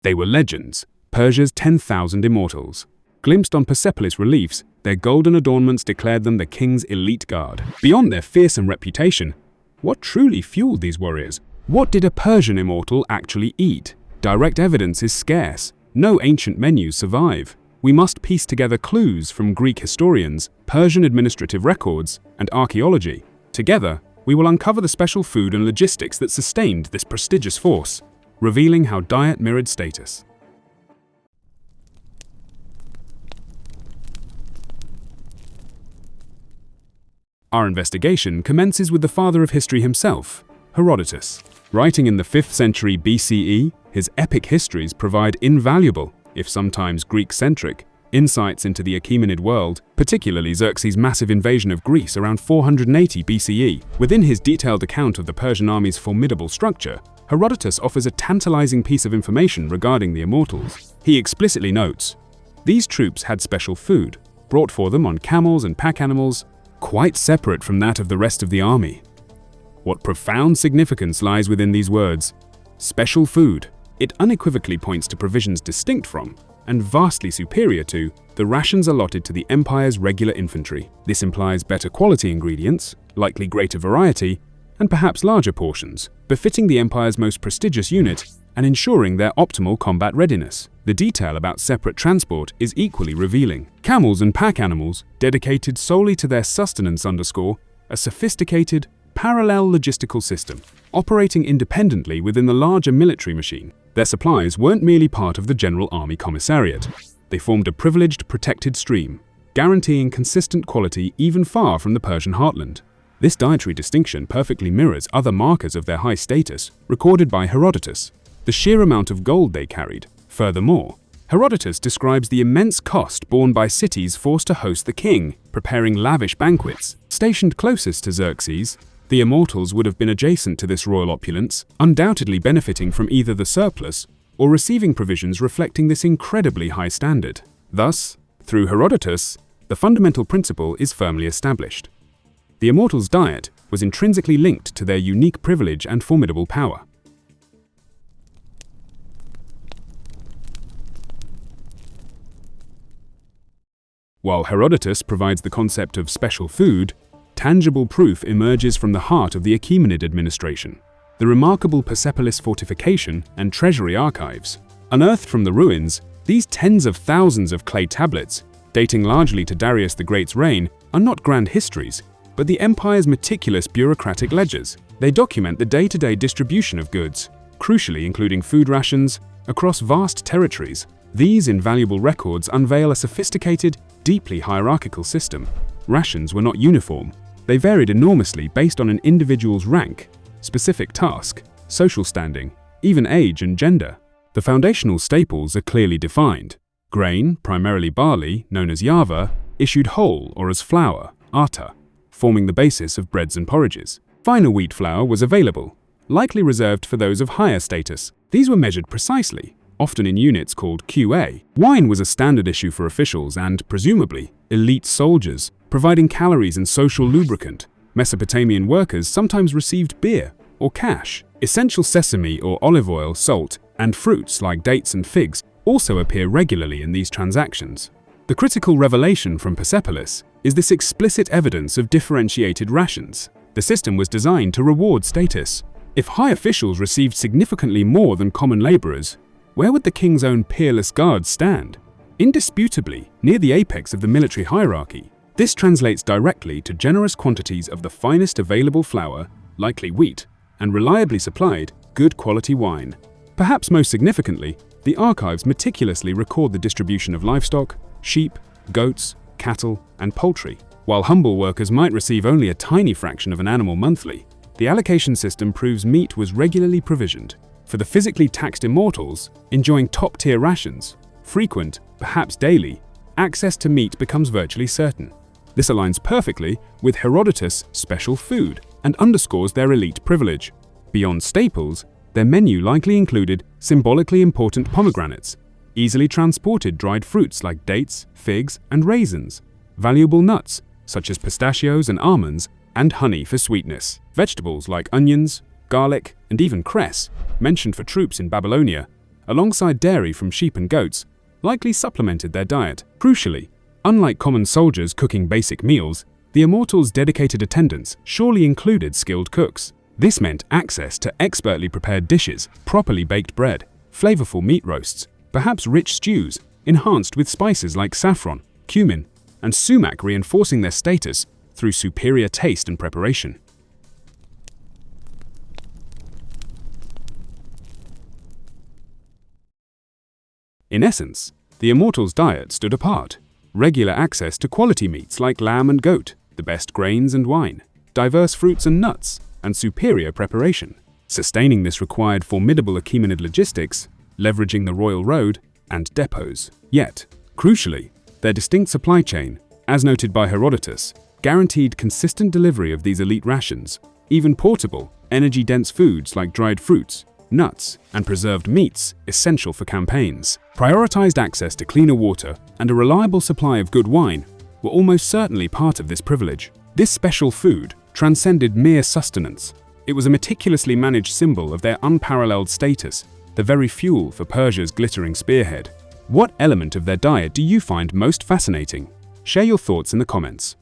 They were legends, Persia's 10,000 immortals. Glimpsed on Persepolis reliefs, their golden adornments declared them the king's elite guard. Beyond their fearsome reputation, what truly fueled these warriors? What did a Persian immortal actually eat? Direct evidence is scarce. No ancient menus survive. We must piece together clues from Greek historians, Persian administrative records, and archaeology. Together, we will uncover the special food and logistics that sustained this prestigious force, revealing how diet mirrored status. Our investigation commences with the father of history himself, Herodotus. Writing in the 5th century BCE, his epic histories provide invaluable, if sometimes Greek-centric, insights into the Achaemenid world, particularly Xerxes' massive invasion of Greece around 480 BCE. Within his detailed account of the Persian army's formidable structure, Herodotus offers a tantalizing piece of information regarding the immortals. He explicitly notes, these troops had special food, brought for them on camels and pack animals, quite separate from that of the rest of the army. What profound significance lies within these words? Special food. It unequivocally points to provisions distinct from, and vastly superior to, the rations allotted to the empire's regular infantry. This implies better quality ingredients, likely greater variety, and perhaps larger portions, befitting the empire's most prestigious unit and ensuring their optimal combat readiness. The detail about separate transport is equally revealing. Camels and pack animals, dedicated solely to their sustenance, underscore a sophisticated, parallel logistical system, operating independently within the larger military machine. Their supplies weren't merely part of the general army commissariat. They formed a privileged, protected stream, guaranteeing consistent quality even far from the Persian heartland. This dietary distinction perfectly mirrors other markers of their high status, recorded by Herodotus, the sheer amount of gold they carried. Furthermore, Herodotus describes the immense cost borne by cities forced to host the king, preparing lavish banquets. Stationed closest to Xerxes, the immortals would have been adjacent to this royal opulence, undoubtedly benefiting from either the surplus or receiving provisions reflecting this incredibly high standard. Thus, through Herodotus, the fundamental principle is firmly established. The immortals' diet was intrinsically linked to their unique privilege and formidable power. While Herodotus provides the concept of special food, tangible proof emerges from the heart of the Achaemenid administration. The remarkable Persepolis fortification and treasury archives. Unearthed from the ruins, these tens of thousands of clay tablets, dating largely to Darius the Great's reign, are not grand histories, but the empire's meticulous bureaucratic ledgers. They document the day-to-day distribution of goods, crucially including food rations, across vast territories. These invaluable records unveil a sophisticated, deeply hierarchical system. Rations were not uniform. They varied enormously based on an individual's rank, specific task, social standing, even age and gender. The foundational staples are clearly defined. Grain, primarily barley, known as yava, issued whole or as flour, ata, forming the basis of breads and porridges. Finer wheat flour was available, likely reserved for those of higher status. These were measured precisely, often in units called QA. Wine was a standard issue for officials and, presumably, elite soldiers, providing calories and social lubricant. Mesopotamian workers sometimes received beer or cash. Essential sesame or olive oil, salt, and fruits like dates and figs also appear regularly in these transactions. The critical revelation from Persepolis is this explicit evidence of differentiated rations. The system was designed to reward status. If high officials received significantly more than common laborers, where would the king's own peerless guards stand? Indisputably, near the apex of the military hierarchy. This translates directly to generous quantities of the finest available flour, likely wheat, and reliably supplied, good quality wine. Perhaps most significantly, the archives meticulously record the distribution of livestock, sheep, goats, cattle, and poultry. While humble workers might receive only a tiny fraction of an animal monthly, the allocation system proves meat was regularly provisioned. For the physically taxed immortals, enjoying top-tier rations, frequent, perhaps daily, access to meat becomes virtually certain. This aligns perfectly with Herodotus' special food and underscores their elite privilege. Beyond staples, their menu likely included symbolically important pomegranates, easily transported dried fruits like dates, figs, and raisins, valuable nuts such as pistachios and almonds, and honey for sweetness. Vegetables like onions, garlic, and even cress, mentioned for troops in Babylonia, alongside dairy from sheep and goats, likely supplemented their diet. Crucially, unlike common soldiers cooking basic meals, the Immortals' dedicated attendants surely included skilled cooks. This meant access to expertly prepared dishes, properly baked bread, flavorful meat roasts, perhaps rich stews, enhanced with spices like saffron, cumin, and sumac, reinforcing their status through superior taste and preparation. In essence, the Immortals' diet stood apart. Regular access to quality meats like lamb and goat, the best grains and wine, diverse fruits and nuts, and superior preparation. Sustaining this required formidable Achaemenid logistics, leveraging the royal road and depots. Yet, crucially, their distinct supply chain, as noted by Herodotus, guaranteed consistent delivery of these elite rations. Even portable, energy-dense foods like dried fruits, nuts, and preserved meats, essential for campaigns. Prioritized access to cleaner water and a reliable supply of good wine were almost certainly part of this privilege. This special food transcended mere sustenance. It was a meticulously managed symbol of their unparalleled status, the very fuel for Persia's glittering spearhead. What element of their diet do you find most fascinating? Share your thoughts in the comments.